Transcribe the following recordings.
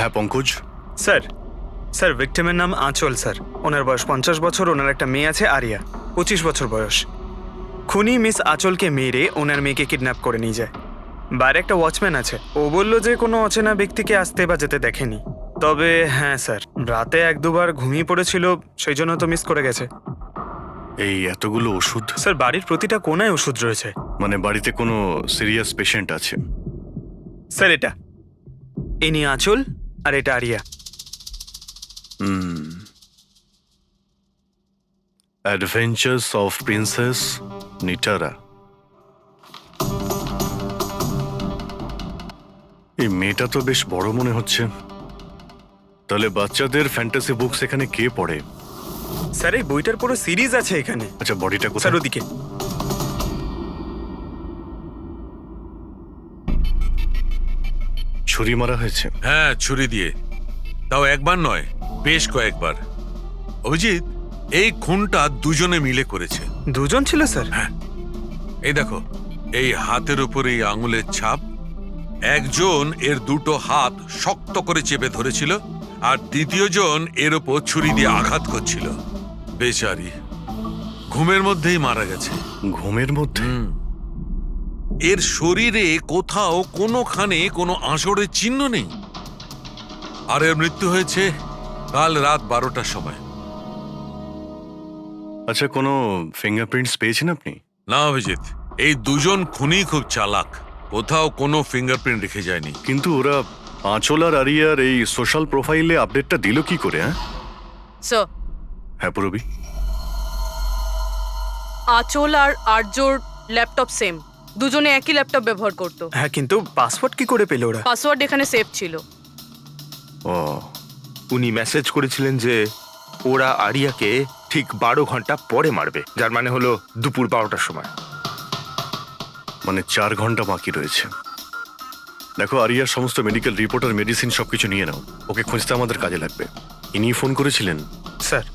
হ্যাঁ Pankaj. Sir sir ভিক্টিমের নাম আঁচল স্যার। ওনার বয়স 50 বছর। ওনার একটা মেয়ে আছে আরিয়া, 25 বছর বয়স। খুনি মিস আঁচলকে মেরে ওনার মেয়েকে কিডন্যাপ করে নিয়ে যায়। বাইরে একটা ওয়াচম্যান আছে, ও বলল যে কোনো অচেনা ব্যক্তিকে আসতে বা যেতে দেখেনি। তবে হ্যাঁ স্যার, রাতে 1-2 বার ঘুমিয়ে পড়েছিল, সেই জন্য তো মিস করে গেছে। এই এতগুলো ওষুধ? স্যার বাড়ির প্রতিটা কোনায় ওষুধ রয়েছে। মানে বাড়িতে কোনো সিরিয়াস পেশেন্ট আছে? স্যার এটা ইনি আঁচল আর এটা Ariya. Adventures of princess Nitara. এই মেয়েটা তো বেশ বড় মনে হচ্ছে। তাহলে বাচ্চাদের ফ্যান্টাসি বুকস এখানে কে পড়ে? স্যার এই বইটার পুরো সিরিজ আছে এখানে। আচ্ছা বডিটা কোথায়? স্যার ওদিকে। ছুরি মারা হয়েছে? হ্যাঁ, ছুরি দিয়ে। তাও একবার নয়, বেশ কয়েকবার। অভিজিৎ, এই খুনটা দুজনে মিলে করেছে। দুজন ছিল স্যার? হ্যাঁ, এই দেখো, এই হাতের উপর এই আঙুলের ছাপ। একজন এর দুটো হাত শক্ত করে চেপে ধরেছিল, আর দ্বিতীয় জন এর ওপর ছুরি দিয়ে আঘাত করছিল। বেচারি ঘুমের মধ্যেই মারা গেছে। ঘুমের মধ্যে? এর শরীরে কোথাও কোনোখানে কোনো আঁচড়ের চিহ্ন নেই। আর এর মৃত্যু হয়েছে কাল রাত 12টার সময়। আচ্ছা কোনো ফিঙ্গারপ্রিন্টস পেয়েছেন আপনি? না অভিজিৎ, এই দুজন খুনি খুব চালাক, কোথাও কোনো ফিঙ্গারপ্রিন্ট রেখে যায়নি। কিন্তু ওরা আঁচল আর আরিয়ার এই সোশ্যাল প্রোফাইলে আপডেটটা দিল কি করে? স্যার, হ্যাঁ পুরবি। আঁচল আর আর্যর ল্যাপটপ সেম, দুজনে একই ল্যাপটপ ব্যবহার করতো। হ্যাঁ, কিন্তু পাসওয়ার্ড কি করে পেল ওরা? পাসওয়ার্ড এখানে সেভ ছিল। ও, উনি মেসেজ করেছিলেন যে ওরা আরিয়াকে ঠিক 12 ঘন্টা পরে মারবে, যার মানে হলো দুপুর 12টার সময়। মানে 4 ঘন্টা বাকি রয়েছে। দেখো আরিয়ার সমস্ত মেডিকেল রিপোর্ট আর মেডিসিন সবকিছু নিয়ে নাও, ওকে খুঁজতে আমাদের কাজে লাগবে। ইনি ফোন করেছিলেন? স্যার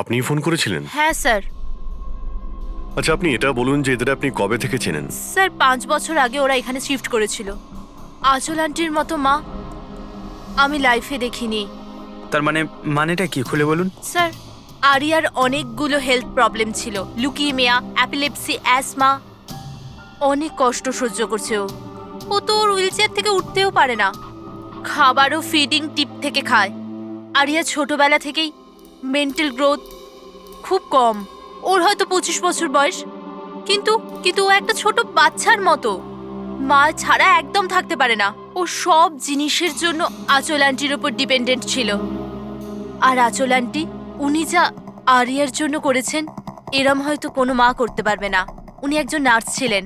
আপনি ফোন করেছিলেন? হ্যাঁ স্যার। আচ্ছা আপনি এটা বলুন যে এদের আপনি কবে থেকে চেনেন? স্যার 5 বছর আগে ওরা এখানে শিফট করেছিল। আঁচল আন্টির মতো মা আমি লাইফে দেখিনি। তার মানেটা কি খুলে বলুন। স্যার আরিয়ার অনেকগুলো হেলথ প্রবলেম ছিল, লুকিমিয়া, অ্যাপিলেপসি, অ্যাসমা। অনেক কষ্ট সহ্য করছে ও তো ওর হুইলচেয়ার থেকে উঠতেও পারে না। খাবারও ফিডিং টিপ থেকে খায়। আরিয়া ছোটবেলা থেকেই মেন্টাল গ্রোথ খুব কম। ওর হয়তো 25 বছর বয়স, কিন্তু ও একটা ছোট বাচ্চার মতো। মা ছাড়া একদম থাকতে পারে না। ও সব জিনিসের জন্য আঁচল আন্টির উপর ডিপেন্ডেন্ট ছিল। আর আঁচল আন্টি উনি যা আরিয়ার জন্য করেছেন এরম হয়তো কোনো মা করতে পারবে না। উনি একজন নার্স ছিলেন,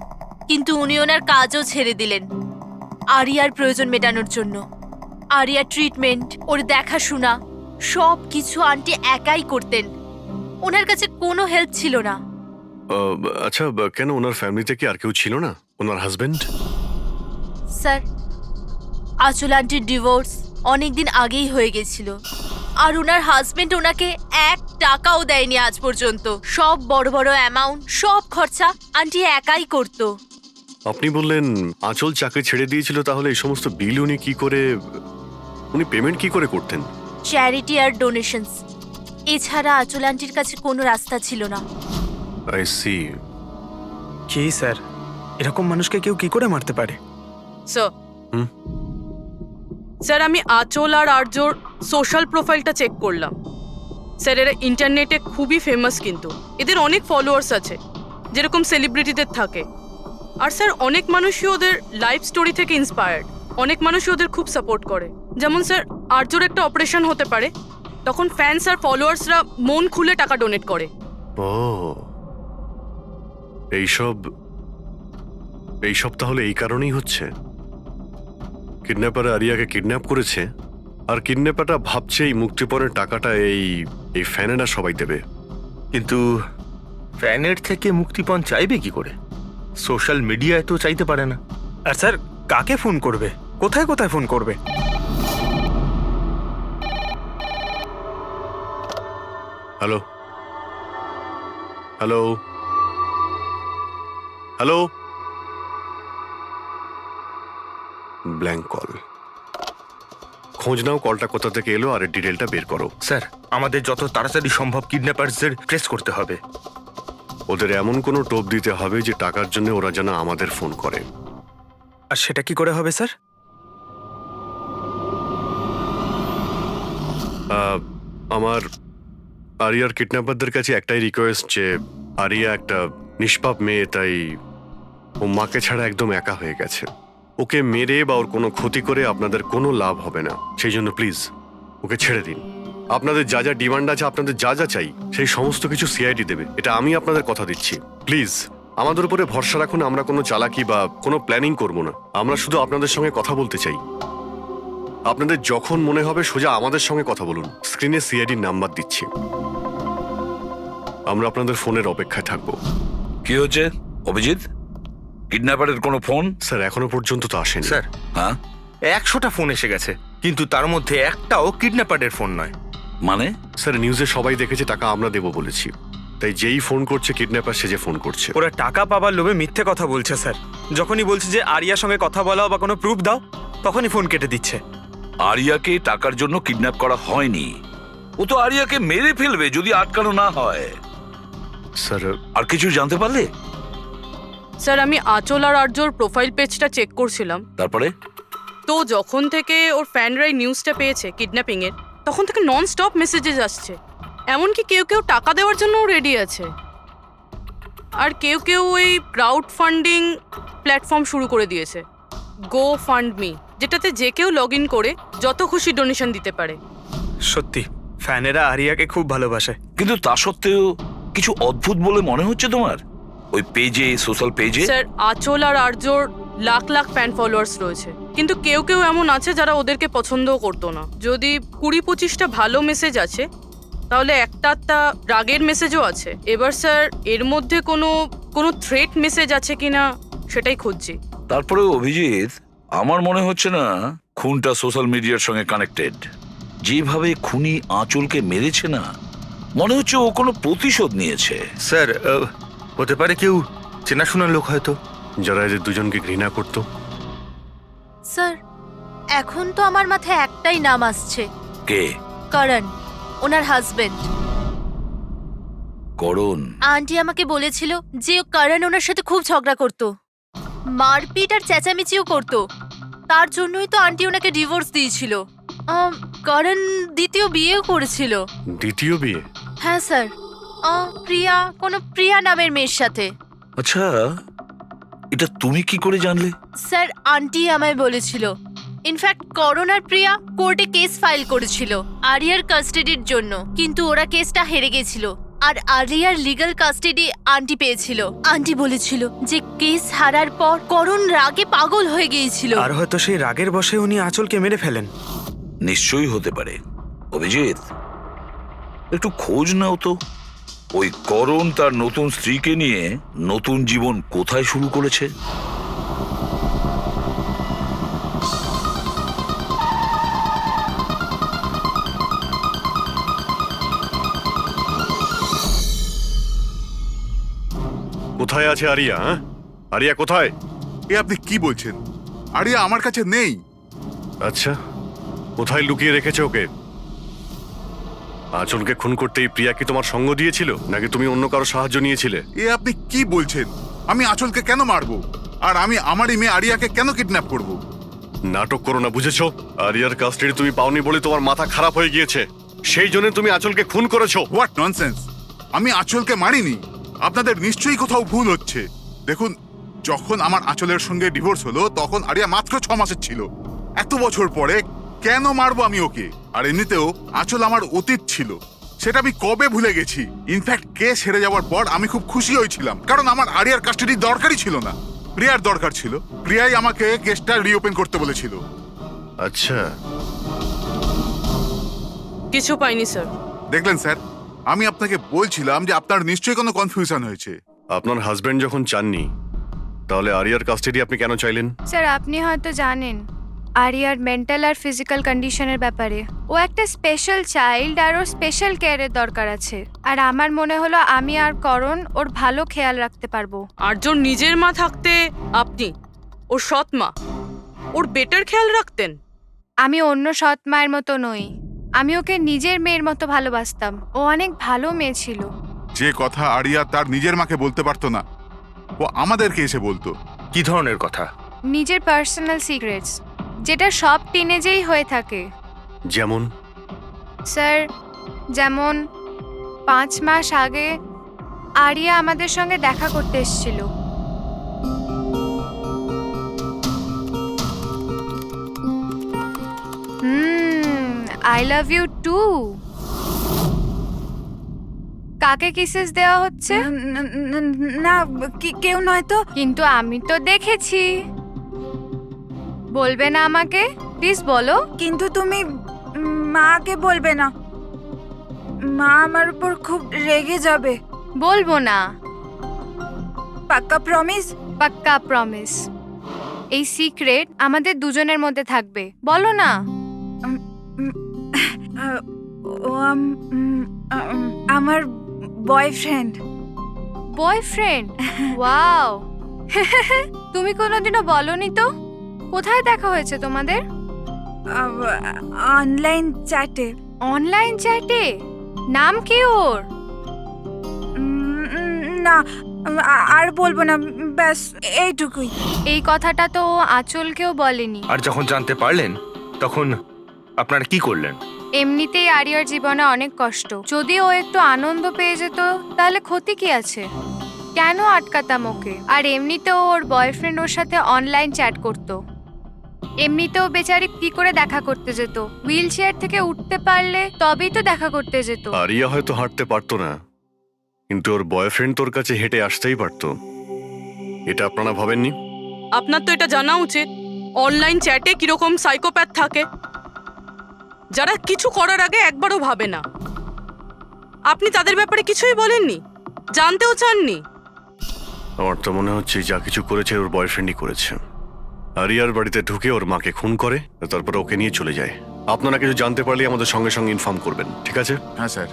কিন্তু উনি ওনার কাজও ছেড়ে দিলেন আরিয়ার প্রয়োজন মেটানোর জন্য। আরিয়ার ট্রিটমেন্ট, ওর দেখাশোনা সব কিছু আন্টি একাই করতেন। ওনার কাছে কোনো হেল্প ছিল না। আচ্ছা কেন ওনার ফ্যামিলিতে কি আর কেউ ছিল না? ওনার হাজবেন্ড? স্যার আঁচল আন্টির ডিভোর্স অনেকদিন আগেই হয়ে গেছিল, আর ওনার হাজবেন্ড ওনাকে 1 টাকাও দেয়নি আজ পর্যন্ত। সব বড় বড় অ্যামাউন্ট, সব খরচা আন্টি একাই করতো। আপনি বললেন আঁচল চাকরি ছেড়ে দিয়েছিল, তাহলে এই সমস্ত বিল উনি পেমেন্ট কি করে করতেন? চ্যারিটি আর ডোনেশনস, এছাড়া আঁচল আন্টির কাছে কোনো রাস্তা ছিল না। I C. কি স্যার, এরকম মানুষকে কেউ কি করে মারতে পারে? স্যার, স্যার আমি আঁচল আর আর্যর সোশ্যাল প্রোফাইলটা চেক করলাম। স্যার এরা ইন্টারনেটে খুবই ফেমাস, কিন্তু এদের অনেক ফলোয়ার্স আছে, যেরকম সেলিব্রিটিদের থাকে। আর স্যার অনেক মানুষই ওদের লাইফ স্টোরি থেকে ইন্সপায়ার্ড। অনেক মানুষই ওদের খুব সাপোর্ট করে। যেমন স্যার আর্যর একটা অপারেশন হতে পারে, তখন ফ্যান্স আর ফলোয়ার্সরা মন খুলে টাকা ডোনেট করে। ও, এইসব তাহলে এই কারণেই হচ্ছে। কিডন্যাপার আরিয়াকে কিডন্যাপ করেছে, আর কিডন্যাপারটা ভাবছে এই মুক্তিপণের টাকাটা এই ফ্যানেরা সবাই দেবে। কিন্তু ফ্যানের থেকে মুক্তিপণ চাইবে কি করে? সোশ্যাল মিডিয়ায় তো চাইতে পারে না। আর স্যার কাকে ফোন করবে, কোথায় কোথায় ফোন করবে? Hello hello hello, blank call. খোঁজ নাও কলটা কোথা থেকে এলো আর এর ডিটেলটা বের করো। স্যার, আমাদের যত তাড়াতাড়ি সম্ভব কিডন্যাপারদের ট্রেস করতে হবে। ওদের এমন কোনো টোপ দিতে হবে যে টাকার জন্য ওরা যেন আমাদের ফোন করে। আর সেটা কি করে হবে স্যার? আমার আরিয়ার কিডন্যাপারদের কাছে একটাই রিকোয়েস্ট যে আরিয়া একটা নিষ্পাপ মেয়ে, তাই ও মাকে ছাড়া একদম একা হয়ে গেছে। ওকে মেরে বা ওর কোনো ক্ষতি করে আপনাদের কোনো লাভ হবে না, সেই জন্য প্লিজ ওকে ছেড়ে দিন। আপনাদের যা যা ডিমান্ড আছে, আপনাদের যা যা চাই সেই সমস্ত কিছু সিআইডি দেবে, এটা আমি আপনাদের কথা দিচ্ছি। প্লিজ আমাদের উপরে ভরসা রাখুন, আমরা কোনো চালাকি বা কোনো প্ল্যানিং করব না। আমরা শুধু আপনাদের সঙ্গে কথা বলতে চাই। আপনাদের যখন মনে হবে সোজা আমাদের সঙ্গে কথা বলুন। স্ক্রিনে সিআইডির নাম্বার দিচ্ছি, আমরা আপনাদের ফোনের অপেক্ষায় থাকবো। কি হচ্ছে অভিজিৎ? কিডন্যাপারের কোনো ফোন? স্যার এখনো পর্যন্ত তো আসেনি। স্যার, হ্যাঁ 100টা ফোন এসে গেছে, কিন্তু তার মধ্যে একটাও কিডন্যাপারের ফোন নয়। মানে? স্যার নিউজে সবাই দেখেছে টাকা আমরা দেবো বলেছি, তাই যেই ফোন করছে কিডন্যাপার সেজে ফোন করছে। ওরা টাকা পাবার লোভে মিথ্যে কথা বলছে স্যার। যখনই বলছে যে আরিয়ার সঙ্গে কথা বলাও বা কোনো প্রুফ দাও, তখনই ফোন কেটে দিচ্ছে। আরিয়াকে টাকার জন্য কিডন্যাপ করা হয়নি, ও তো আরিয়াকে মেরে ফেলবে যদি আটকানো না হয়। স্যার আর কিছু জানতে পারলে? স্যার আমি আঁচল আর আর্যর প্রোফাইল পেজটা চেক করছিলাম, তারপরে? তো যখন থেকে ওর ফ্যানরাই নিউজটা পেয়েছে কিডন্যাপিং এর, তখন থেকে নন স্টপ মেসেজেস আসছে। এমনকি কেউ কেউ টাকা দেওয়ার জন্যও রেডি আছে, আর কেউ কেউ ওই ক্রাউড ফান্ডিং প্ল্যাটফর্ম শুরু করে দিয়েছে, গো ফান্ড মি, যেটাতে যে কেউ লগ ইন করে যত খুশি ডোনেশন দিতে পারে। সত্যি ফ্যানেরা আরিয়াকে খুব ভালোবাসে। কিন্তু তা সত্ত্বেও কিছু অদ্ভুত বলে মনে হচ্ছে তোমার ওই পেজে, সোশ্যাল পেজে। স্যার আঁচল আর আর্যর লাখ লাখ ফ্যান ফলোয়ার্স রয়েছে, কিন্তু কেউ কেউ এমন আছে যারা ওদেরকে পছন্দও করতো না। যদি 20-25টা ভালো মেসেজ আছে, তাহলে একটা রাগের মেসেজও আছে। এবার স্যার এর মধ্যে কোনো থ্রেট মেসেজ আছে কিনা সেটাই খুঁজছি। তারপরে অভিজিৎ, আমার মনে হচ্ছে না খুনটা সোশ্যাল মিডিয়ার সঙ্গে কানেক্টেড। যেভাবে খুনি আঁচলকে মেরেছে না, মনে হচ্ছে ও কোনো প্রতিশোধ নিয়েছে। স্যার, হতে পারে কেউ চেনাশোনা লোক হয়তো, যারা এদের দুজনকে ঘৃণা করতো। স্যার, এখন তো আমার মাথায় একটাই নাম আসছে, কে? করণ, ওনার হাজবেন্ড। করণ? আন্টি আমাকে বলেছিল যে করণ ওনার সাথে খুব ঝগড়া করত, মারপিট আর চেঁচামেচিও করত। তার জন্যই তো আন্টি ওনাকে ডিভোর্স দিয়েছিল। করণ দ্বিতীয় বিয়েও করেছিল। দ্বিতীয় বিয়ে? হ্যাঁ স্যার, প্রিয়া নামের মেয়ের সাথে। আচ্ছা, এটা তুমি কি করে জানলে? স্যার আন্টি আমায় বলেছিল। ইনফ্যাক্ট করণ আর প্রিয়া কোর্টে কেস ফাইল করেছিল আরিয়ার কাস্টাডির জন্য, কিন্তু ওরা কেসটা হেরে গেছিল আর আরিয়ার লিগ্যাল কাস্টাডি আন্টি পেয়েছিল। আন্টি বলেছিল যে কেস হারার পর করণ রাগে পাগল হয়ে গিয়েছিল। আর হয়তো সেই রাগের বশে উনি আঁচলকে মেরে ফেলেন। নিশ্চয়ই হতে পারে। অভিজিৎ, একটু খোঁজ নাও তো, ওই করণ তার নতুন স্ত্রীকে নিয়ে নতুন জীবন কোথায় শুরু করেছে। কোথায় আছে আরিয়া? আরিয়া কোথায়? এ আপনি কি বলছেন? আরিয়া আমার কাছে নেই। আচ্ছা, কোথায় লুকিয়ে রেখেছে ওকে? আঁচলকে খুন করতেই প্রিয়া কি তোমার সঙ্গ দিয়েছিল, নাকি তুমি অন্য কারো সাহায্য নিয়েছিলে? এ আপনি কি বলছেন? আমি আঁচলকে কেন মারবো? আর আমি আমারই মেয়ে আরিয়াকে কেন কিডন্যাপ করব? নাটক করো না, বুঝেছো? আরিয়ার কাস্টাডি তুমি পাওনি বলে তোমার মাথা খারাপ হয়ে গিয়েছে, সেই জন্য তুমি আঁচলকে খুন করেছো। What nonsense! আমি আঁচলকে মারিনি। আপনাদের নিশ্চয়ই কোথাও ভুল হচ্ছে। দেখুন, যখন আমার আঁচলের সঙ্গে ডিভোর্স হলো তখন আরিয়া মাত্র 6 মাসের ছিল। এত বছর পরে কেন মারবো আমি ওকে? আর এমনিতেও আঁচল আমার অতীত ছিল, সেটা আমি কবে ভুলে গেছি। ইনফ্যাক্ট কেস হেরে যাওয়ার পর আমি খুব খুশি হয়েছিলাম, কারণ আমার আরিয়ার কাস্টাডি দরকারই ছিল না, প্রিয়ার দরকার ছিল। প্রিয়াই আমাকে কেসটা রিওপেন করতে বলেছিল। আচ্ছা, কিছু পাইনি স্যার। দেখলেন স্যার, আমি আপনাকে বলছিলাম যে আপনার নিশ্চয়ই কোনো কনফিউশন হয়েছে। আপনার হাজবেন্ড যখন চাননি, তাহলে আরিয়ার কাস্টাডি আপনি কেন চাইলেন? স্যার আপনি হয়তো জানেন আরিয়ার মেন্টাল আর ফিজিক্যাল কন্ডিশনের ব্যাপারে। ও একটা স্পেশাল চাইল্ড আর ওর স্পেশাল কেয়ারের দরকার আছে, আর আমার মনে হলো আমি আর করণ ওর ভালো খেয়াল রাখতে পারবো। আর্যর নিজের মা থাকতে আপনি ওর সৎ মা ওর বেটার খেয়াল রাখতেন? আমি অন্য সৎ মায়ের মতো নই। আমি ওকে নিজের মেয়ের মতো ভালোবাসতাম। ও অনেক ভালো মেয়ে ছিল। যে কথা আরিয়া তার নিজের মাকে বলতে পারতো না, ও আমাদেরকে এসে বলতো। কি ধরনের কথা? নিজের পার্সোনাল সিক্রেটস, যেটা সব টিনেজেই হয়ে থাকে। যেমন? স্যার, যেমন 5 মাস আগে আরিয়া আমাদের সঙ্গে দেখা করতে এসেছিল। I love you too. কাকে কিসেস দেওয়া হচ্ছে? না, কেউ নয় তো। কিন্তু আমি তো দেখেছি। বলবে না আমাকে? প্লিজ বলো। কিন্তু তুমি মাকে বলবে না, মা আমার উপর খুব রেগে যাবে। বলবো না। পাক্কা প্রমিস? পাক্কা প্রমিস। এই সিক্রেট আমাদের দুজনের মধ্যে থাকবে। বলো না। ও আমার বয়ফ্রেন্ড। বয়ফ্রেন্ড? ওয়াও। তুমি কোনোদিনও বলনি তো। কোথায় দেখা হয়েছে তোমাদের? অনলাইন চ্যাটে। অনলাইন চ্যাটে? নাম কি ওর? না, আর বলবো না, ব্যাস এইটুকুই। এই কথাটা তো ও আঁচলকেও বলেনি। আর যখন জানতে পারলেন তখন আপনারা কি করলেন? এমনিতেই আরিয়ার জীবনে অনেক কষ্ট। যদি ও একটু আনন্দ পেয়ে যেত তাহলে ক্ষতি কি আছে? কেন আটকাতাম ওকে? আর এমনিতেও ওর বয়ফ্রেন্ড ওর সাথে অনলাইন চ্যাট করতো। এমনিতেও বেচারি কি করে দেখা করতে যেত? হুইল চেয়ার থেকে উঠতে পারলে তবেই তো দেখা করতে যেত। আরিয়া হয়তো হাঁটতে পারতো না, কিন্তু ওর বয়ফ্রেন্ড তোর কাছে হেঁটে আসতেই পারতো। এটা আপনারা ভাবেননি? আপনার তো এটা জানা উচিত অনলাইন চ্যাটে কিরকম সাইকোপ্যাথ থাকে, যারা কিছু করার আগে একবারও ভাবে না। আপনি তাদের ব্যাপারে কিছুই বলেননি, জানতেও চাননি। আমার তো মনে হচ্ছে যা কিছু করেছে ওর বয়ফ্রেন্ডই করেছে। আরিয়ার বাড়িতে ঢুকে ওর মাকে খুন করে, তারপর ওকে নিয়ে চলে যায়। আপনারা কিছু জানতে পারলে আমাদের সঙ্গে সঙ্গে ইনফর্ম করবেন, ঠিক আছে? হ্যাঁ স্যার।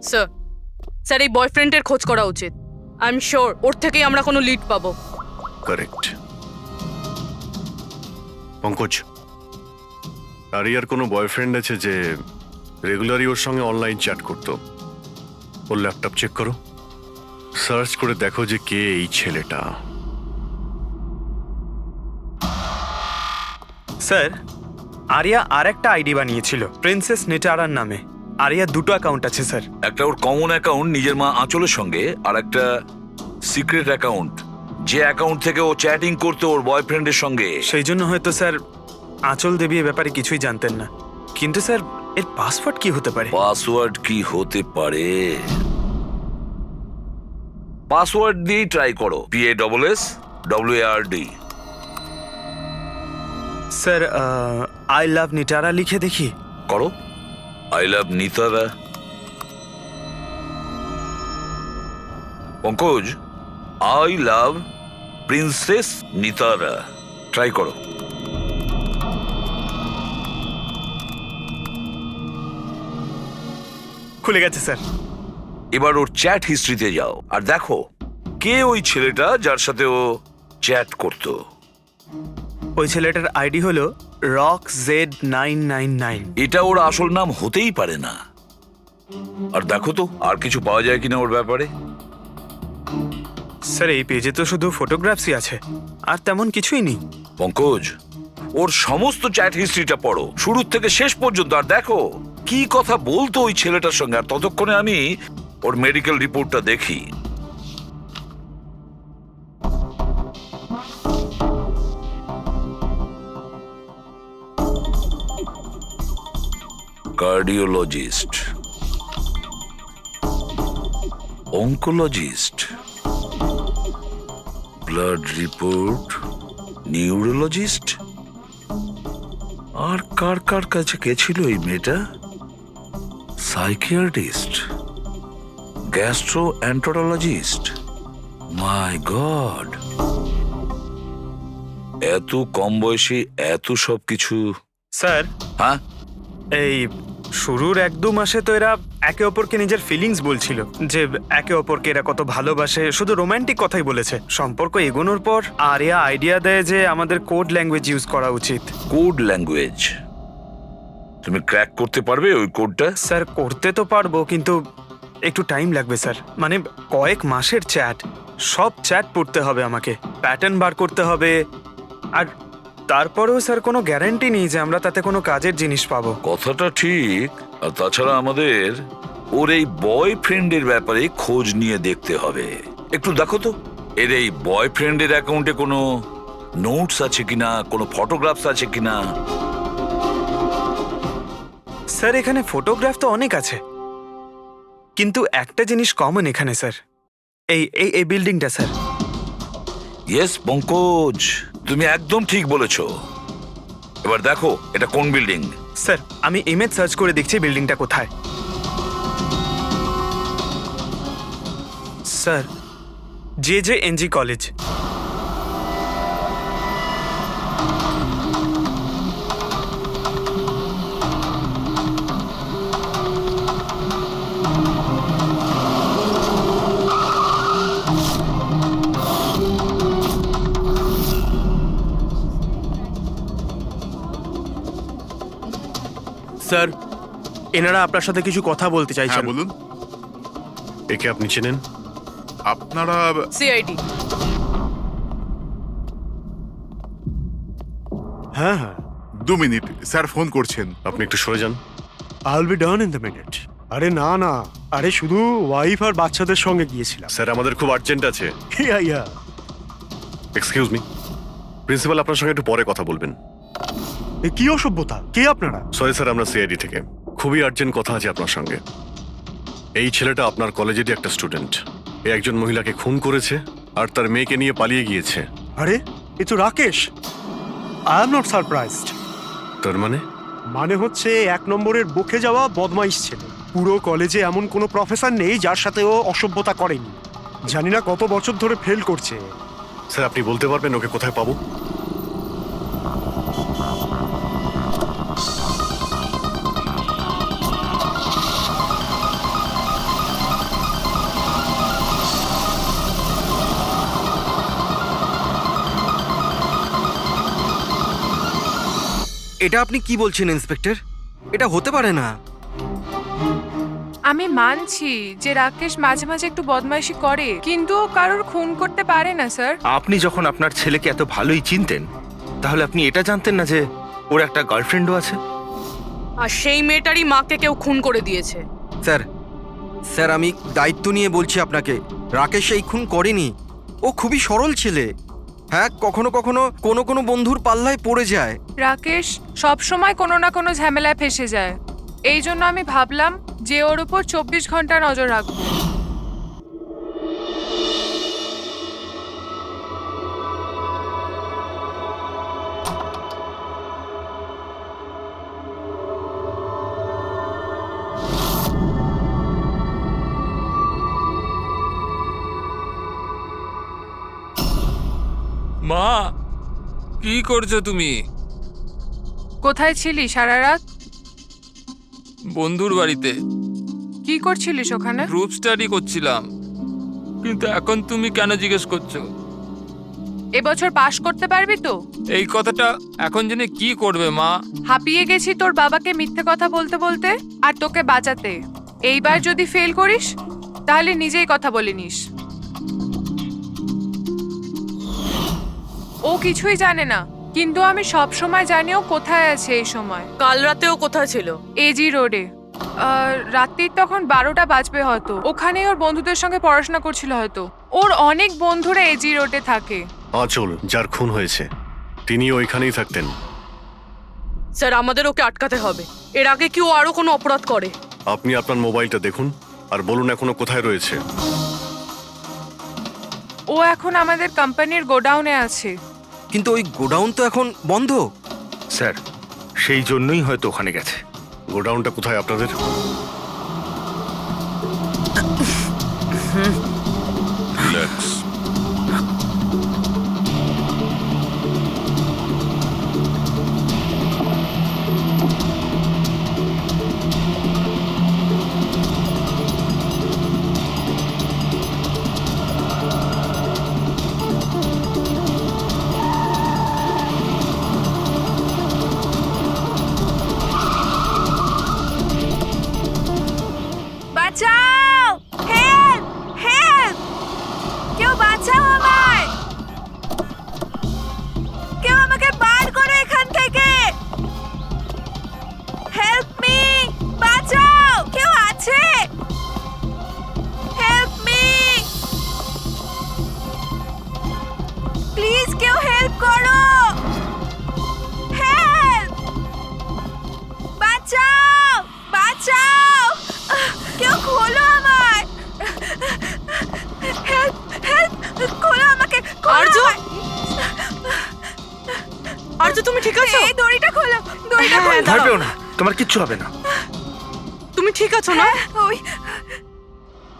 স্যার, স্যার এই বয়ফ্রেন্ডের খোঁজ করা উচিত। আই এম শিওর ওর থেকেই আমরা কোনো লিড পাবো। কারেক্ট। পঙ্কজ, আরিয়ার কোনো বয়ফ্রেন্ড আছে যে রেগুলারই ওর সঙ্গে অনলাইন চ্যাট করতো? ওর ল্যাপটপ চেক করো, সার্চ করে দেখো যে কে এই ছেলেটা। স্যার, আরিয়া আর একটা আইডি বানিয়েছিল প্রিন্সেস নিটারার নামে। আরিয়ার দুটো অ্যাকাউন্ট আছে স্যার। একটা ওর কমন অ্যাকাউন্ট নিজের মা আঁচলের সঙ্গে, আর একটা সিক্রেট অ্যাকাউন্ট, যে অ্যাকাউন্ট থেকে ও চ্যাটিং করতো ওর বয়ফ্রেন্ডের সঙ্গে। সেই জন্য হয়তো স্যার আঁচল দেবী এ ব্যাপারে কিছুই জানতেন না। কিন্তু স্যার এর পাসওয়ার্ড কি হতে পারে? পাসওয়ার্ড কি হতে পারে? পাসওয়ার্ড দিয়ে ট্রাই করো। PASSWARD। Sir I love Nitara লিখে দেখি। করো I love Nitara. Pankaj, I love princess Nitara, try করো। খুলে গেছে স্যার। এবার ওর চ্যাট হিস্ট্রিতে যাও আর দেখো কে ওই ছেলেটা যার সাথে ও চ্যাট করতো। ওই ছেলেটার আইডি হলো RockZ999। এটা ওর আসল নাম হতেই পারে না। আর দেখো তো আর কিছু পাওয়া যায় কিনা ওর ব্যাপারে। স্যার এই পেজে তো শুধু ফটোগ্রাফসই আছে, আর তেমন কিছুই নেই। পঙ্কজ, ওর সমস্ত চ্যাট হিস্ট্রিটা পড়ো শুরু থেকে শেষ পর্যন্ত, আর দেখো কি কথা বলতো ওই ছেলেটার সঙ্গে। আর ততক্ষণে আমি ওর মেডিকেল রিপোর্টটা দেখি। Cardiologist, oncologist, blood report, neurologist. আর কার কার কাছে গেছিল এই মেয়েটা? Psychiatrist, gastroenterologist. মাই গড, এত কম বয়সে এত সব কিছু। স্যার হ্যাঁ, এই শুরুর 1-2 মাসে তো এরা একে অপরকে নিজের ফিলিংস বলছিল, যে একে অপরকে এরা কত ভালোবাসে, শুধু রোমান্টিক কথাই বলেছে। সম্পর্ক এগোনোর পর আরিয়া আইডিয়া দেয় যে আমাদের কোড ল্যাঙ্গুয়েজ ইউজ করা উচিত। Code language? তুমি ক্র্যাক করতে পারবে ওই কোডটা? স্যার করতে তো পারবো, কিন্তু একটু টাইম লাগবে স্যার। মানে কয়েক মাসের চ্যাট, সব চ্যাট পড়তে হবে আমাকে, প্যাটার্ন বার করতে হবে। আর তারপরেও স্যার কোনো গ্যারান্টি নেই যে আমরা তাতে কোনো কাজের জিনিস পাবো। কথাটা ঠিক। আর তাছাড়া আমাদের ওর এই বয়ফ্রেন্ডের ব্যাপারে খোঁজ নিয়ে দেখতে হবে। একটু দেখো তো এর এই বয়ফ্রেন্ডের অ্যাকাউন্টে কোনো নোটস আছে কিনা, কোনো ফটোগ্রাফস আছে কিনা। স্যার এখানে ফটোগ্রাফ তো অনেক আছে, কিন্তু একটা জিনিস কমন এখানে স্যার, এই এই এই বিল্ডিংটা স্যার। ইয়েস পঙ্কজ, তুমি একদম ঠিক বলেছো। এবার দেখো এটা কোন বিল্ডিং। স্যার আমি ইমেজ সার্চ করে দেখছি বিল্ডিংটা কোথায়। Sir JJNG college. স্যার, এনারা আপনার সাথে কিছু কথা বলতে চাইছেন। হ্যাঁ বলুন। একে আপনি চেনেন? আপনারা সিআইডি। হ্যাঁ হ্যাঁ, 2 মিনিট, স্যার ফোন করছেন। আপনি একটু সরে যান। I will be done in the minute. আরে না না, আরে শুধু ওয়াইফ আর বাচ্চাদের সঙ্গে গিয়েছিলাম। স্যার আমাদের খুব আর্জেন্ট আছে। ইয়া ইয়া। এক্সকিউজ মি, প্রিন্সিপাল আপনার সঙ্গে একটু পরে কথা বলবেন। এ কি অসভ্যতা? কে আপনারা? সরি স্যার, আমরা সিআইডি থেকে। খুবই আর্জেন্ট কথা আছে আপনার সঙ্গে। এই ছেলেটা আপনার কলেজেরই একটা স্টুডেন্ট। এ একজন মহিলাকে খুন করেছে আর তার মেয়েকে নিয়ে পালিয়ে গিয়েছে। আরে এ তো Rakesh. I am not surprised. তার মানে? মানে হচ্ছে 1 নম্বরের বকে যাওয়া বদমাইশ ছেলে। পুরো কলেজে এমন কোনো প্রফেসর নেই যার সাথে ও অসভ্যতা করেনি। জানি না কত বছর ধরে ফেল করছে। স্যার আপনি বলতে পারবেন ওকে কোথায় পাবো? এটা আপনি কি বলছেন ইন্সপেক্টর? এটা হতে পারে না। আমি মানছি যে রাকেশ মাঝে মাঝে একটু বদমাইশি করে, কিন্তু ও কারোর খুন করতে পারে না স্যার। আপনি যখন আপনার ছেলেকে এত ভালোই চিনতেন, তাহলে আপনি এটা জানতেন না যে ওর একটা গার্লফ্রেন্ডও আছে? আর সেই মেয়েটারই মাকে কেউ খুন করে দিয়েছে। স্যার স্যার আমি দায়িত্ব নিয়ে বলছি আপনাকে, রাকেশ এই খুন করেনি। ও খুবই সরল ছেলে। হ্যাঁ, কখনো কখনো কোনো বন্ধুর পাল্লায় পড়ে যায়। রাকেশ সব সময় কোনো না কোনো ঝামেলায় ফেসে যায়। এই জন্য আমি ভাবলাম যে ওর উপর 24 ঘন্টা নজর রাখবো। মা, কি করছো তুমি? কোথায় ছিলি সারা রাত? বন্ধুর বাড়িতে কি করছিলিস ওখানে? গ্রুপ স্টাডি করছিলাম। কিন্তু এখন তুমি কেন জিজ্ঞেস করছো? এবছর পাশ করতে পারবি তো? এই কথাটা এখন জেনে কি করবে মা? হাঁপিয়ে গেছি তোর বাবাকে মিথ্যে কথা বলতে বলতে আর তোকে বাঁচাতে। এইবার যদি ফেল করিস তাহলে নিজেই কথা বলে নিস। ও কিছুই জানে না, কিন্তু আমি সব সময় জানি ও কোথায় আছে এই সময়। কাল রাতেও কোথায় ছিল? এজি রোডে। রাত্রির তখন 12টা বাজবে হয়তো। ওখানেই ওর বন্ধুদের সঙ্গে পড়াশোনা করছিল হয়তো। ওর অনেক বন্ধুরা এজি রোডে থাকে। আঁচল যার খুন হয়েছে তিনি ওইখানেই থাকতেন। স্যার আমাদের ওকে আটকাতে হবে। এর আগে কি ও আরো কোনো অপরাধ করে? আপনি আপনার মোবাইলটা দেখুন আর বলুন এখনো কোথায় রয়েছে। ও এখন আমাদের কোম্পানির গোডাউনে আছে। কিন্তু ওই গোডাউন তো এখন বন্ধ। স্যার সেই জন্যই হয়তো ওখানে গেছে। গোডাউনটা কোথায় আপনাদের? রিল্যাক্স। ভয় দাঁড়াও। পেও না, তোমার কিচ্ছু হবে না। তুমি ঠিক আছো না? ওই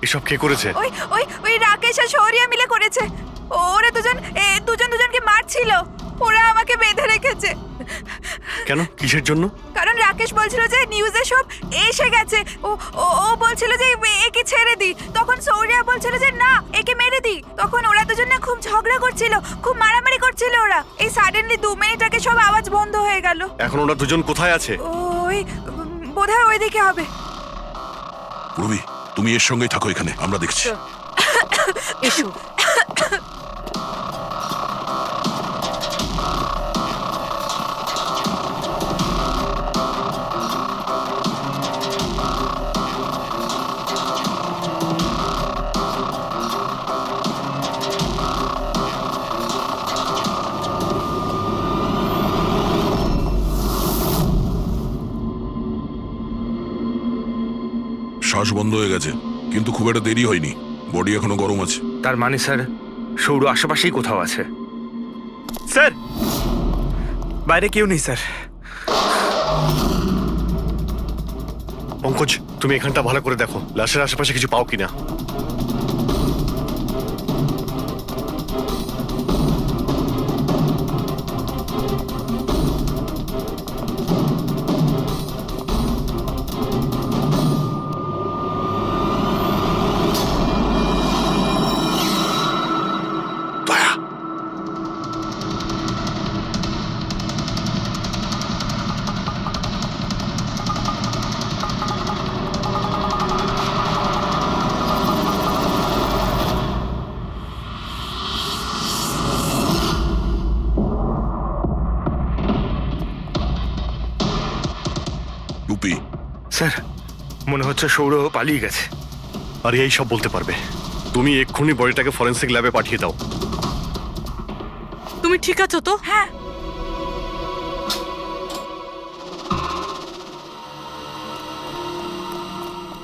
এসব কে করেছে? ওই ওই ওই রাকেশ আর শৌরিয়া মিলে করেছে। ওরা দুজনকে মারছিল। ওরা আমাকে বেঁধে রেখেছে। কেন, কিসের জন্য? কারণ রাকেশ বলছিল যে নিউজে সব এসে গেছে। ও ও ও বলছিল যে একে ছেড়ে দি। তখন শৌরিয়া বলছিল যে না, একে মেরে দি। তখন ওরা দুজনে খুব ঝগড়া করছিল, খুব মারামারি করছিল ওরা। এই সাডেনলি 2 মিনিট আগে সব আওয়াজ বন্ধ হয়ে গেল। এখন ওরা দুজন কোথায় আছে? ওই বোধহয় ওইদিকে হবে। পূর্বী, তুমি এর সঙ্গেই থাকো, এখানে আমরা দেখছি। এসো। শ্বাস বন্ধ হয়ে গেছে, কিন্তু খুব একটা দেরি হয়নি। বডি এখনো গরম আছে। তার মানে স্যার সৌর আশেপাশেই কোথাও আছে। স্যার, বাইরে কেউ নেই স্যার। পঙ্কজ, তুমি এখানটা ভালো করে দেখো, লাশের আশেপাশে কিছু পাও কিনা। টুপি, স্যার মনে হচ্ছে সৌর পালিয়ে গেছে। আর এই সব বলতে পারবে। তুমি এক্ষুনি বডিটাকে ফরেন্সিক ল্যাবে পাঠিয়ে দাও। তুমি ঠিক আছো তো? হ্যাঁ,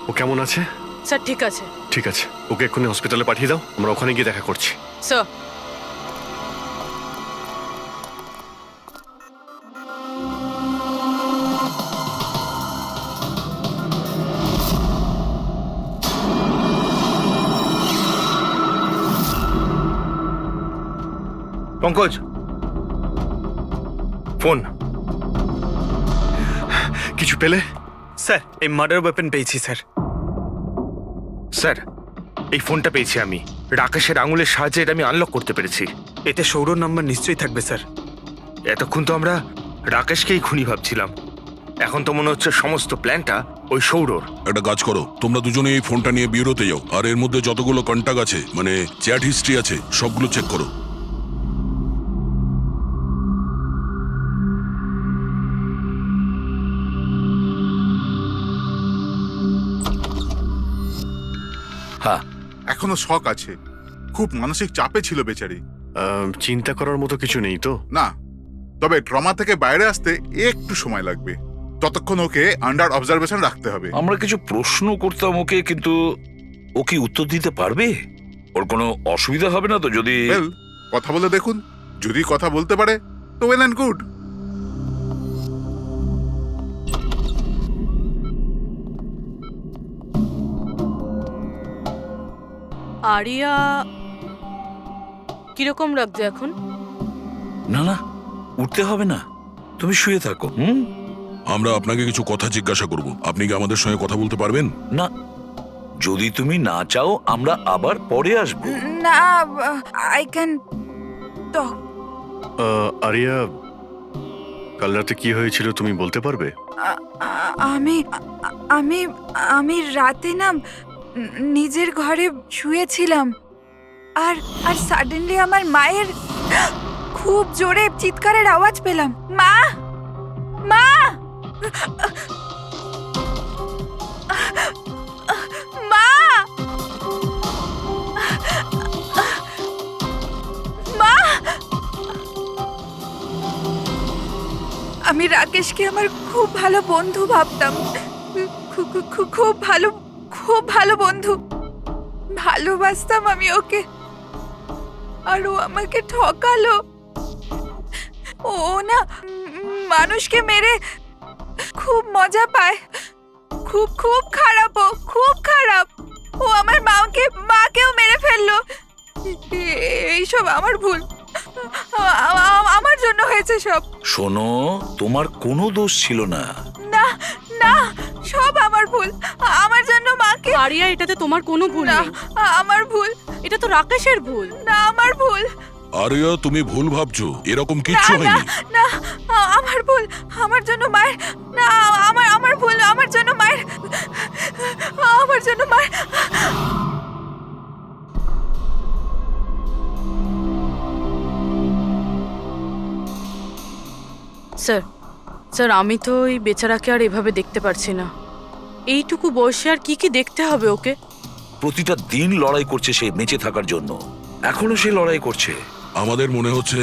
ও কেমন আছে? স্যার ঠিক আছে। ঠিক আছে, ওকে এক্ষুনি হসপিটালে পাঠিয়ে দাও, আমরা ওখানে গিয়ে দেখা করছি। Sir, Pankaj, phone. কিছু পেলে? স্যার, এই মার্ডার ওয়েপন পেয়েছি স্যার। স্যার এই ফোনটা পেয়েছি আমি। রাকেশের আঙুলের সাহায্যে এটা আমি আনলক করতে পেরেছি। এতে সৌরভ নাম্বার নিশ্চয়ই থাকবে স্যার। এতক্ষণ তো আমরা রাকেশকেই খুনি ভাবছিলাম, এখন তো মনে হচ্ছে সমস্ত প্ল্যানটা ওই সৌরর। একটা কাজ করো, তোমরা দুজনে এই ফোনটা নিয়ে বিউরোতে যাও, আর এর মধ্যে যতগুলো কন্টাক্ট আছে, মানে চ্যাট হিস্ট্রি আছে, সবগুলো চেক করো। হ্যাঁ, এখনো শক আছে, খুব মানসিক চাপে ছিল বেচারি। চিন্তা করার মতো কিছু নেই তো? না, তবে ট্রমা থেকে বাইরে আসতে একটু সময় লাগবে। ততক্ষণ ওকে আন্ডার অবজারভেশন রাখতে হবে। আমরা কিছু প্রশ্ন করতাম ওকে, কিন্তু ও কি উত্তর দিতে পারবে? ওর কোনো অসুবিধা হবে না তো যদি? ওয়েল, কথা বলে দেখুন, যদি কথা বলতে পারে তো ওয়েল অ্যান্ড গুড। আরিয়া কিরকম লাগছে এখন? না না, উঠতে হবে না, তুমি শুয়ে থাকো। হুম, আমরা আপনাকে কিছু কথা জিজ্ঞাসা করব, আপনি কি আমাদের সঙ্গে কথা বলতে পারবেন? না, যদি তুমি না চাও আমরা আবার পরে আসবো। না, আই ক্যান টক। আরিয়া, কাল রাতে কি হয়েছিল তুমি বলতে পারবে? আমি আমি আমি রাতে না নিজের ঘরে শুয়েছিলাম, আর আর সাডেনলি আমার মায়ের খুব জোরে চিৎকারের আওয়াজ পেলাম। মা, মা, মা, মা। আমি রাকেশকে আমার খুব ভালো বন্ধু ভাবতাম, খুব ভালো বন্ধু ভালোবাসতাম আমি ওকে, আর ও আমাকে ঠকালো। ও না মানুষকে মেরে খুব মজা পায়। খুব খুব খারাপ, ও খুব খারাপ। ও আমার মাকেও মেরে ফেললো। এইসব আমার ভুল। আমার জন্য হয়েছে সব। শোনো, তোমার কোনো দোষ ছিল না। না না, সব আমার ভুল। আমার জন্য মাকে। আরিয়া, এটাতে তোমার কোনো ভুল না, নেই। আমার ভুল। এটা তো রাকেশের ভুল। না, আমার ভুল। আরিয়া, তুমি ভুল ভাবছো, এরকম না কিচ্ছু না হয়নি। না, আমার ভুল। আমার জন্য মায়ের। না, আমার ভুল। আমার জন্য মায়ের। আমার জন্য মায়ের। স্যার আমি তো ওই বেচারাকে আর এভাবে দেখতে পারছি না। এইটুকু বয়সে আর কি কি দেখতে হবে ওকে? প্রতিটা দিন লড়াই করছে সে বেঁচে থাকার জন্য, এখনো সে লড়াই করছে। আমাদের মনে হচ্ছে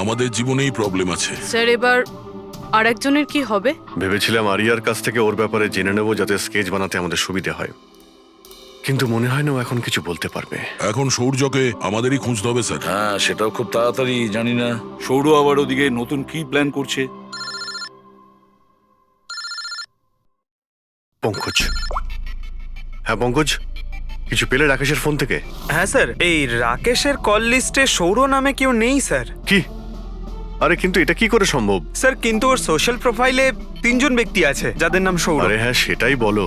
আমাদের জীবনেই প্রবলেম আছে। স্যার এবার আর একজনের কি হবে? ভেবেছিলাম আরিয়ার কাছ থেকে ওর ব্যাপারে জেনে নেবো, যাতে স্কেচ বানাতে আমাদের সুবিধে হয়, কিন্তু মনে হয় না ও এখন কিছু বলতে পারবে। এখন সূর্যকে আমাদেরই খুঁজতে হবে স্যার। হ্যাঁ, সেটাও খুব তাড়াতাড়ি। জানি না সৌর আবার ওদিকে নতুন কি প্ল্যান করছে। পঙ্কজ। হ্যাঁ পঙ্কজ, কিছু পেলে রাকেশের ফোন থেকে? হ্যাঁ স্যার, এই রাকেশের কল লিস্টে সৌর নামে কেউ নেই স্যার। কি? আরে কিন্তু এটা কি করে সম্ভব? স্যার কিন্তু ওর সোশ্যাল প্রোফাইলে 3 জন ব্যক্তি আছে যাদের নাম সৌর। আরে হ্যাঁ, সেটাই বলো,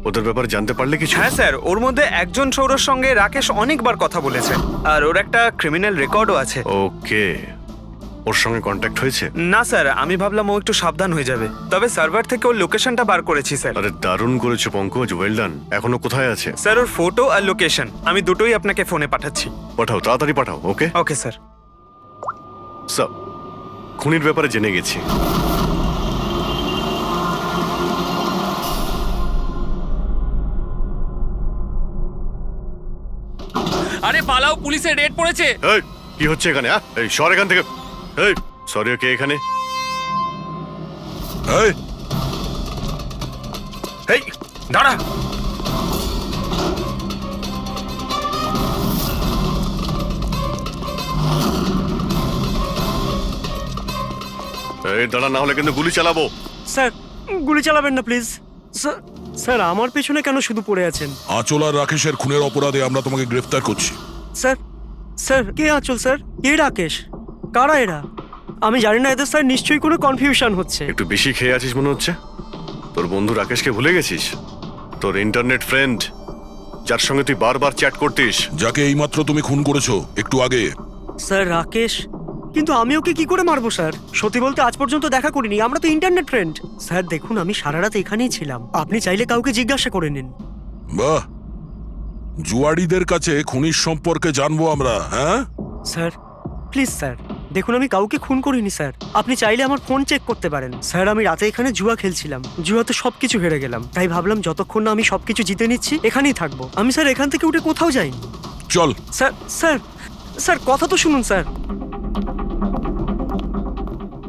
ওদের ব্যাপারে জানতে পারলে কিছু? হ্যাঁ স্যার, ওর মধ্যে একজন সৌরর সঙ্গে রাকেশ অনেকবার কথা বলেছে, আর ওর একটা ক্রিমিনাল রেকর্ডও আছে। ওকে, ওর সঙ্গে কন্ট্যাক্ট হয়েছে? না স্যার, আমি ভাবলাম ও একটু সাবধান হয়ে যাবে, তবে সার্ভার থেকে ওর লোকেশনটা বার করেছি স্যার। আরে দারুণ করেছো পঙ্কজ, ওয়েল ডান। এখনো কোথায় আছে? স্যার ওর ফটো আর লোকেশন আমি দুটোই আপনাকে ফোনে পাঠাচ্ছি। পাঠাও, তাড়াতাড়ি পাঠাও। ওকে ওকে স্যার। সব খুনির ব্যাপারে জেনে গেছি। আরে পালাও, পুলিশের রেড পড়েছে। এই কি হচ্ছে এখানে? এই সর এখান থেকে। এই সরি, কে এখানে? এই, এই দাঁড়া। এই দাঁড়া, না হলে কিন্তু গুলি চালাবো। স্যার গুলি চালাবেন না প্লিজ। স্যার আমার পেছনে কেন শুধু পড়ে আছেন? আঁচল আর রাকেশের খুনের অপরাধে আমরা তোমাকে গ্রেফতার করছি। স্যার কে আঁচল স্যার? কে রাকেশ? কারা এরা? আমি জানি না এদের স্যার, নিশ্চয়ই কোনো কনফিউশন হচ্ছে। একটু বেশি খেয়ে আছিস মনে হচ্ছে। তোর বন্ধু রাকেশকে ভুলে গেছিস? তোর ইন্টারনেট ফ্রেন্ড, যার সঙ্গে তুই বারবার চ্যাট করতিস। যাকে এইমাত্র তুমি খুন করেছো একটু আগে। স্যার রাকেশ? কিন্তু আমি ওকে কি করে মারবো স্যার? সত্যি বলতে আজ পর্যন্ত দেখা করিনি, আমরা তো ইন্টারনেট ফ্রেন্ড। স্যার দেখুন, আমি সারা রাত এখানেই ছিলাম, আপনি চাইলে কাউকে জিজ্ঞাসা করে নিন। বাহ, জুয়াড়িদের কাছে খুনির সম্পর্কে জানবো আমরা। হ্যাঁ স্যার প্লিজ স্যার, দেখুন আমি কাউকে খুন করিনি স্যার, আপনি চাইলে আমার ফোন চেক করতে পারেন। স্যার আমি রাতে এখানে জুয়া খেলছিলাম, জুয়াতে সবকিছু হেরে গেলাম, তাই ভাবলাম যতক্ষণ না আমি সবকিছু জিতে নিচ্ছি এখানেই থাকবো। আমি স্যার এখান থেকে উঠে কোথাও যাইনি। চল। স্যার স্যার স্যার কথা তো শুনুন স্যার।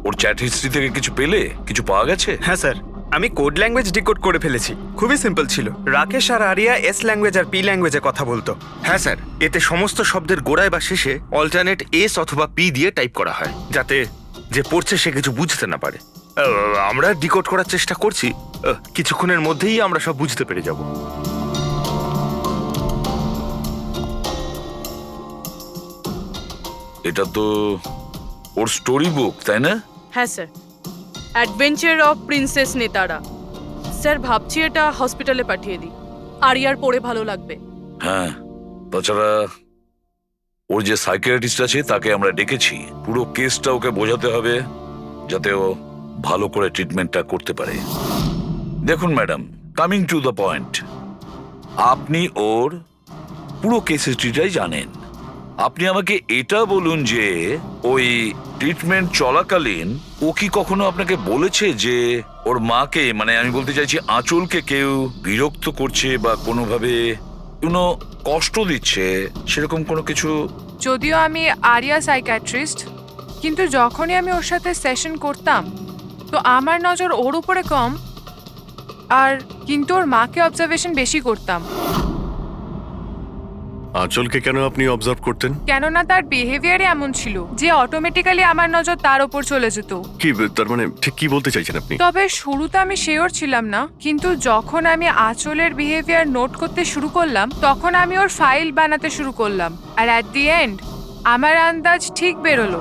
ওর চ্যাট হিস্ট্রি থেকে কিছু পেলে? কিছু পাওয়া গেছে? হ্যাঁ স্যার, আমি কোড ল্যাঙ্গুয়েজ ডিকোড করে ফেলেছি। খুবই সিম্পল ছিল। রাকেশ আর আরিয়া এস ল্যাঙ্গুয়েজ আর পি ল্যাঙ্গুয়েজে কথা বলতো। হ্যাঁ স্যার, এতে সমস্ত শব্দের গোড়ায় বা শেষে অল্টারনেট এস অথবা পি দিয়ে টাইপ করা হয়, যাতে যে পড়ছে সে কিছু বুঝতে না পারে। আমরা ডিকোড করার চেষ্টা করছি, কিছুক্ষণের মধ্যেই আমরা সব বুঝতে পেরে যাব। এটা তো ওর স্টোরি বুক, তাই না? হ্যাঁ স্যার, অ্যাডভেঞ্চার অফ প্রিন্সেস নেতারা। স্যার ভাবছি এটা হসপিটালে পাঠিয়ে দিই, আরিয়ার পড়ে ভালো লাগবে। হ্যাঁ, তাছাড়া ওর যে সাইকিয়াট্রিস্ট আছে তাকে আমরা ডেকেছি। পুরো কেসটা ওকে বোঝাতে হবে, যাতে ও ভালো করে ট্রিটমেন্টটা করতে পারে। দেখুন madam, coming to the point, আপনি ওর পুরো কেস হিস্ট্রিটাই জানেন। আপনি আমাকে এটা বলুন যে ওই ট্রিটমেন্ট চলাকালীন ও কি কখনো আপনাকে বলেছে যে ওর মাকে, মানে আমি বলতে চাইছি আঁচলকে, কেউ বিরক্ত করছে বা কোনোভাবে কোনো কষ্ট দিচ্ছে, সেরকম কোনো কিছু? যদিও আমি আরিয়া সাইকিয়াট্রিস্ট, কিন্তু যখনই আমি ওর সাথে সেশন করতাম তো আমার নজর ওর উপরে কম, আর কিন্তু ওর মাকে অবজারভেশন বেশি করতাম। আঁচলকে কেন আপনি অবজার্ভ করতেন? কেননা তার বিহেভিয়ারে এমন ছিল যে অটোমেটিক্যালি আমার নজর তার ওপর চলে যেত। কি তার মানে ঠিক কি বলতে চাইছেন আপনি? তবে শুরুতে আমি শিওর ছিলাম না, কিন্তু যখন আমি আঁচলের বিহেভিয়ার নোট করতে শুরু করলাম তখন আমি ওর ফাইল বানাতে শুরু করলাম, আর অ্যাট দি এন্ড আমার আন্দাজ ঠিক বেরোলো।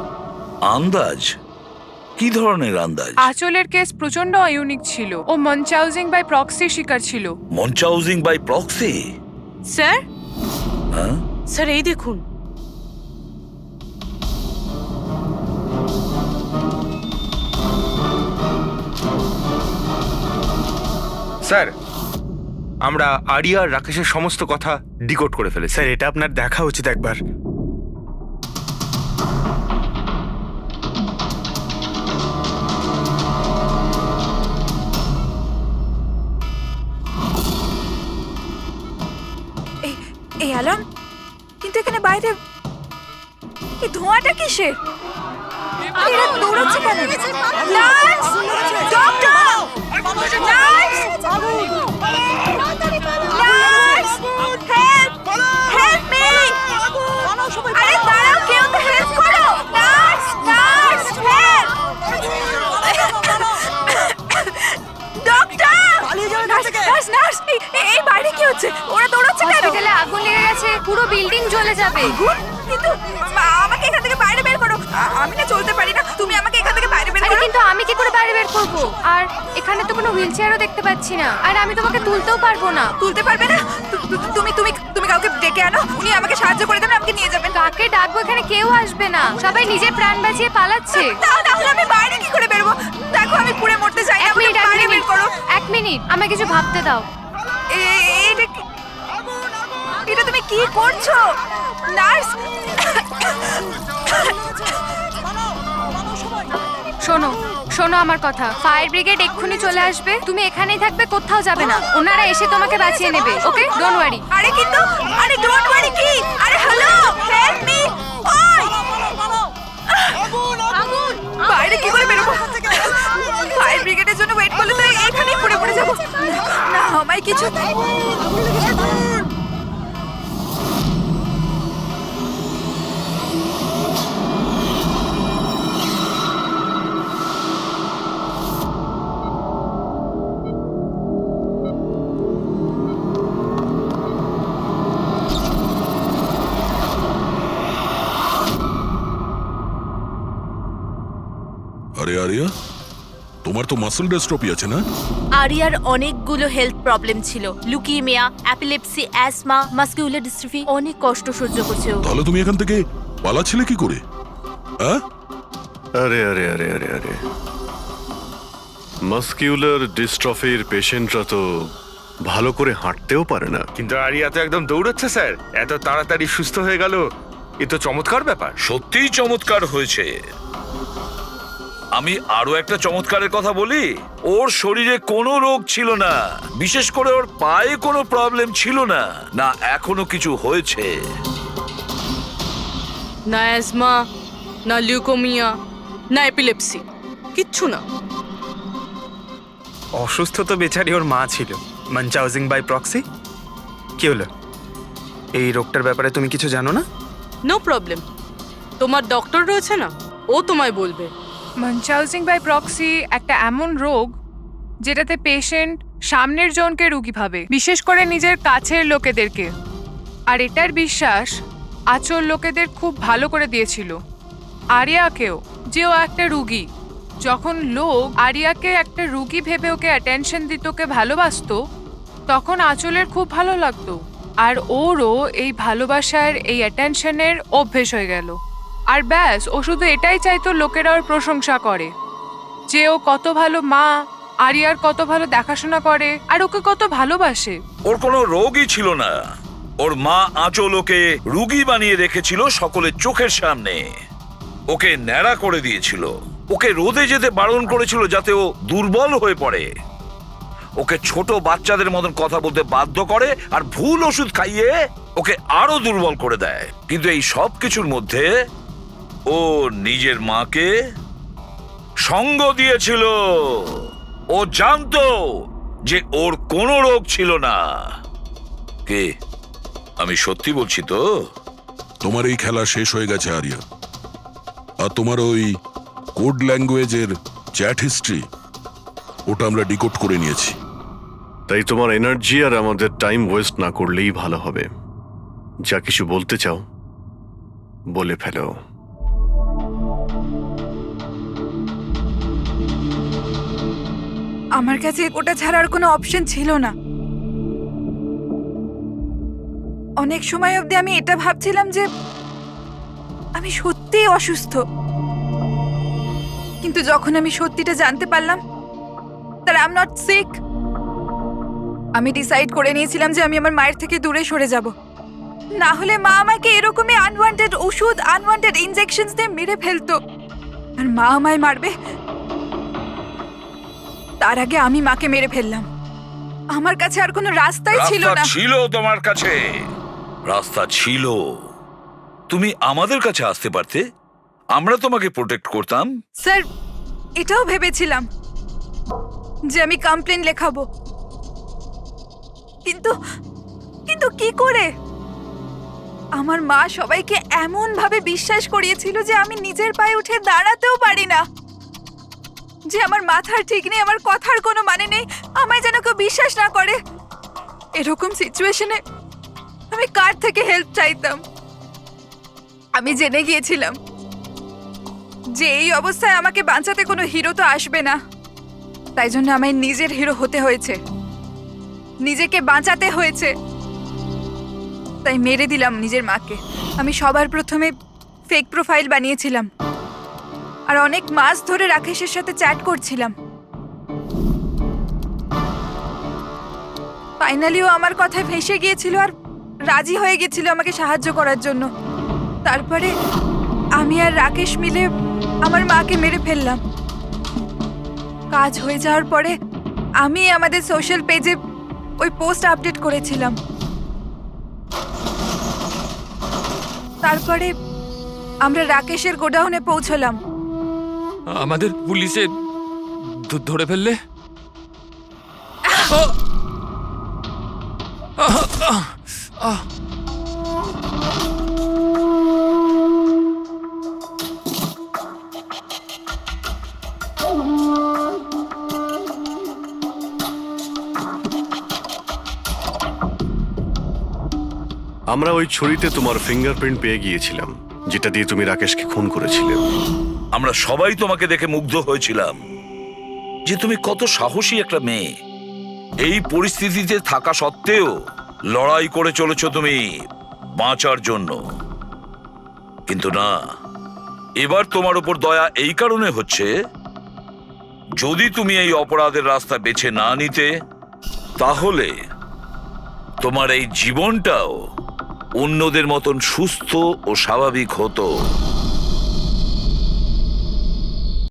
আন্দাজ? কি ধরনের আন্দাজ? আঁচলের কেস প্রচন্ড ইউনিক ছিল। ও মনচাউজিং বাই প্রক্সি শিকার ছিল। মনচাউজিং বাই প্রক্সি? স্যার, হ্যাঁ, স্যার এই দেখুন। স্যার, আমরা আরিয়া আর রাকেশের সমস্ত কথা ডিকোড করে ফেলেছি। স্যার এটা আপনার দেখা উচিত একবার। এই অ্যালার্ম, কিন্তু এখানে বাইরে এই ধোঁয়াটা কিসের? এরা দৌড়াচ্ছে কেন? Nurse! Doctor! Nurse! Nurse! Help! Help me! আরে দাঁড়াও, কেউ তো হেল্প করো! Nurse! Nurse! Help! Doctor! Nurse! Nurse! এই বাইরে কি হচ্ছে? ওরা দৌড়াচ্ছে কেন? হসপিটালে আগুন লেগে গেছে, পুরো বিল্ডিং জ্বলে যাবে। কিন্তু আমাকে এখান থেকে বাইরে বের করো। আমি না চলতে পারি না, তুমি আমাকে এখান থেকে বাইরে বের আরে করো। কিন্তু আমি কি করে বাইরে বের করব? আর এখানে তো কোনো হুইল চেয়ারও দেখতে পাচ্ছি না, আর আমি তোমাকে তুলতেও পারবো না। তুলতে পারবে না? তুমি তুমি তুমি কাউকে ডেকে আনো, উনি আমাকে সাহায্য করে দেবেন, আমাকে নিয়ে যাবেন। কাকে ডাকবো? এখানে কেউ আসবে না, সবাই নিজের প্রাণ বাঁচিয়ে পালাচ্ছে। তাহলে আমি বাইরে কি করে বেরোবো? দেখো আমি পুড়ে মরতে চাই না, এক মিনিট, আমাকে বাইরে বের করো। এক মিনিট, আমায় কিছু ভাবতে দাও। এটা এটা তুমি কি করছো নার্স? শোনো শোনো আমার কথা, ফায়ার ব্রিগেড এক্ষুনি চলে আসবে, তুমি এখানেই থাকবে, কোথাও যাবে না। ওনারা এসে তোমাকে বাঁচিয়ে নেবে, ওকে? Don't worry. আরে কিন্তু, আরে ডোন্ট ওয়ারি কি? আরে হ্যালো, হেল্প মি! ওই বাইরে কি করে বেরোবো? ফায়ার ব্রিগেডের জন্য ওয়েট করলে তো এখানেই পড়ে যাবো। না আমায় কিছু আরে আরিয়া, তোমার তো মাসল ডিস্ট্রফি আছে না? আরিয়ার অনেকগুলো হেলথ প্রবলেম ছিল, লুকিমিয়া, অ্যাপিলেপসি, অ্যাসমা, মাসকিউলার ডিস্ট্রফি, অনেক কষ্ট সহ্য করছে ও। তাহলে তুমি এখান থেকে পালাচ্ছিলে কি করে? হ্যাঁ, আরে আরে আরে আরে আরে, মাসকিউলার ডিস্ট্রফির পেশেন্টরা তো ভালো করে হাঁটতেও পারে না। কিন্তু আরিয়া তো একদম দৌড়াচ্ছে স্যার, এত তাড়াতাড়ি সুস্থ হয়ে গেল, এ তো চমৎকার ব্যাপার। সত্যিই চমৎকার হয়েছে। আমি আরো একটা চমৎকারের কথা বলি, ওর শরীরে কোনো রোগ ছিল না, বিশেষ করে ওর পায়ে কোনো প্রবলেম ছিল না, না এখনো কিছু হয়েছে। না অ্যাজমা, না লিউকোমিয়া, না এপিলেপসি, কিচ্ছু না। অসুস্থ তো বেচারি ওর মা ছিল, মনচাউজিং বাই প্রক্সি। কি হলো? এই রোগটার ব্যাপারে তুমি কিছু জানো না? নো প্রবলেম, তোমার ডক্টর রয়েছে না, ও তোমায় বলবে। মনচাউজিং বাই প্রক্সি একটা এমন রোগ যেটাতে পেশেন্ট সামনের জনকে রোগী ভাবে, বিশেষ করে নিজের কাছের লোকেদেরকে। আর এটার বিশ্বাস আচল লোকেদের খুব ভালো করে দিয়েছিল আরিয়াকেও, যে ও একটা রুগী। যখন লোক আরিয়াকে একটা রুগী ভেবে ওকে অ্যাটেনশন দিত, ওকে ভালোবাসতো, তখন আচলের খুব ভালো লাগতো। আর ওরও এই ভালোবাসার, এই অ্যাটেনশনের অভ্যেস হয়ে গেল। আর ব্যাস, ও শুধু এটাই চাইতো লোকেরা ওর প্রশংসা করে, যে ও কত ভালো মা, আরিয়ার কত ভালো দেখাশোনা করে, আর ওকে কত ভালোবাসে। ওর কোনো রোগই ছিল না, ওর মা আঁচল ওকে রুগী বানিয়ে রেখেছিল সকলের চোখের সামনে। ওকে ন্যাড়া করে দিয়েছিল, ওকে রোদে যেতে বারণ করেছিল যাতে ও দুর্বল হয়ে পড়ে, ওকে ছোট বাচ্চাদের মতন কথা বলতে বাধ্য করে, আর ভুল ওষুধ খাইয়ে ওকে আরো দুর্বল করে দেয়। কিন্তু এই সব কিছুর মধ্যে ও নিজের মাকে সঙ্গ দিয়েছিল। ও জানতো যে ওর কোনো রোগ ছিল না। কে আমি সত্যি বলছি তো। তোমার এই খেলা শেষ হয়ে গেছে আরিয়া, আর তোমার ওই কোড ল্যাঙ্গুয়েজের চ্যাট হিস্ট্রি ওটা আমরা ডিকোড করে নিয়েছি। তাই তোমার এনার্জি আর আমাদের টাইম ওয়েস্ট না করলেই ভালো হবে। যা কিছু বলতে চাও বলে ফেলো। আমার কাছে ওটা ছাড়ার কোনো অপশন ছিল না। অনেক সময় অবধি আমি এটা ভাবছিলাম যে আমি সত্যিই অসুস্থ, কিন্তু যখন আমি সত্যিটা জানতে পারলাম that I'm not sick, আমি ডিসাইড করে নিয়েছিলাম যে আমি আমার মায়ের থেকে দূরে সরে যাব। না হলে মা আমাকে এরকমই আনওয়ান্টেড ওষুধ, আনওয়ান্টেড ইনজেকশনস দিয়ে মেরে ফেলতো। আর মা আমায় মারবে তার আগে আমি মাকে মেরে ফেললাম। আমার কাছে আর কোনো রাস্তাই ছিল রাস্তা না। ছিল তোমার কাছে, রাস্তা ছিল। তুমি আমাদের কাছে আসতে পারতে, আমরা তোমাকে প্রোটেক্ট করতাম। স্যার, এটাও ভেবেছিলাম যে আমি কমপ্লেন লেখাবো, কিন্তু কিন্তু কি করে? আমার মা সবাইকে এমন ভাবে বিশ্বাস করিয়েছিল যে আমি নিজের পায়ে উঠে দাঁড়াতেও পারি না, যে আমার মাথার ঠিক নেই, আমার কথার কোনো মানে নেই, আমায় যেন কেউ বিশ্বাস না করে। এরকম সিচুয়েশনে আমি কার থেকে হেল্প চাইতাম? আমি জেনে গিয়েছিলাম যে এই অবস্থায় আমাকে বাঁচাতে কোনো হিরো তো আসবে না, তাই জন্য আমায় নিজের হিরো হতে হয়েছে, নিজেকে বাঁচাতে হয়েছে। তাই মেরে দিলাম নিজের মাকে। আমি সবার প্রথমে ফেক প্রোফাইল বানিয়েছিলাম আর অনেক মাস ধরে রাকেশের সাথে চ্যাট করছিলাম। ফাইনালিও আমার কথায় ফেঁসে গিয়েছিল আর রাজি হয়ে গেছিল আমাকে সাহায্য করার জন্য। তারপরে আমি আর রাকেশ মিলে আমার মাকে মেরে ফেললাম। কাজ হয়ে যাওয়ার পরে আমি আমাদের সোশ্যাল পেজে ওই পোস্ট আপডেট করেছিলাম। তারপরে আমরা রাকেশের গোডাউনে পৌঁছলাম। আমাদের পুলিশে ধরে ফেললে? আমরা ওই ছুরিতে তোমার ফিঙ্গারপ্রিন্ট পেয়ে গিয়েছিলাম, যেটা দিয়ে তুমি রাকেশকে খুন করেছিলে। আমরা সবাই তোমাকে দেখে মুগ্ধ হয়েছিলাম যে তুমি কত সাহসী একটা মেয়ে। এই পরিস্থিতিতে থাকা সত্ত্বেও লড়াই করে চলেছো তুমি বাঁচার জন্য। কিন্তু না, এবার তোমার উপর দয়া এই কারণে হচ্ছে, যদি তুমি এই অপরাধের রাস্তা বেছে না নিতে, তাহলে তোমার এই জীবনটাও অন্যদের মতন সুস্থ ও স্বাভাবিক হতো।